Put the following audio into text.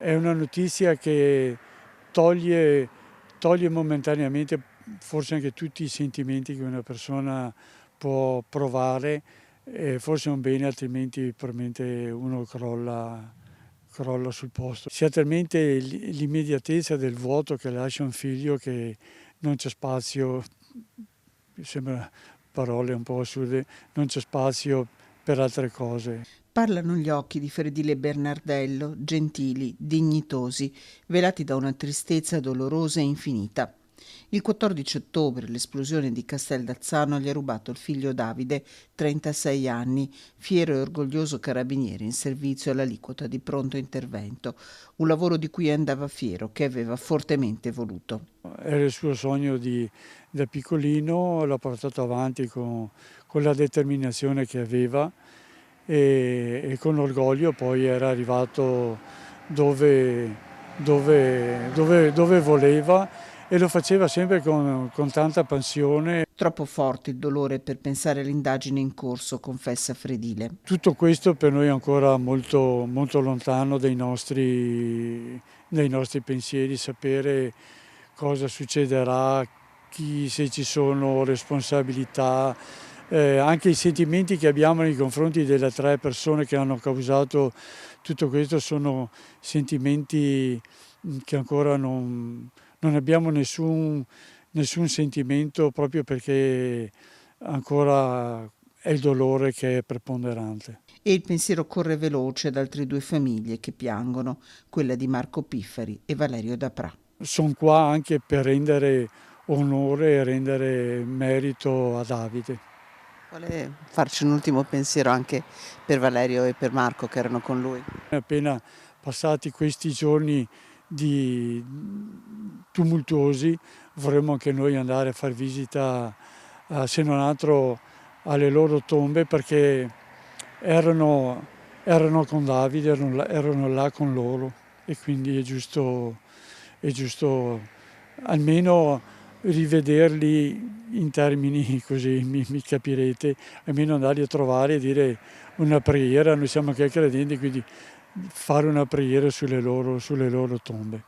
È una notizia che toglie momentaneamente forse anche tutti i sentimenti che una persona può provare, forse è un bene, altrimenti probabilmente uno crolla sul posto. Si ha talmente l'immediatezza del vuoto che lascia un figlio che non c'è spazio, mi sembra parole un po' assurde, non c'è spazio per altre cose. Parlano gli occhi di Fredile Bernardello, gentili, dignitosi, velati da una tristezza dolorosa e infinita. Il 14 ottobre l'esplosione di Casteld'Azzano gli ha rubato il figlio Davide, 36 anni, fiero e orgoglioso carabiniere in servizio all'aliquota di pronto intervento, un lavoro di cui andava fiero, che aveva fortemente voluto. Era il suo sogno da piccolino, l'ha portato avanti con la determinazione che aveva e con orgoglio poi era arrivato dove voleva e lo faceva sempre con tanta passione. Troppo forte il dolore per pensare all'indagine in corso, confessa Fredile. Tutto questo per noi è ancora molto, molto lontano dai nostri pensieri, sapere cosa succederà, se ci sono responsabilità, anche i sentimenti che abbiamo nei confronti delle 3 persone che hanno causato tutto questo sono sentimenti che ancora non abbiamo nessun sentimento, proprio perché ancora è il dolore che è preponderante. E il pensiero corre veloce ad altre 2 famiglie che piangono, quella di Marco Pifferi e Valerio Daprà. Sono qua anche per rendere onore e rendere merito a Davide. Vuole farci un ultimo pensiero anche per Valerio e per Marco che erano con lui? Appena passati questi giorni di tumultuosi, vorremmo anche noi andare a far visita, se non altro alle loro tombe, perché erano con Davide, erano là con loro e quindi è giusto almeno rivederli in termini così, mi capirete, almeno andarli a trovare e dire una preghiera. Noi siamo anche credenti, quindi fare una preghiera sulle loro tombe.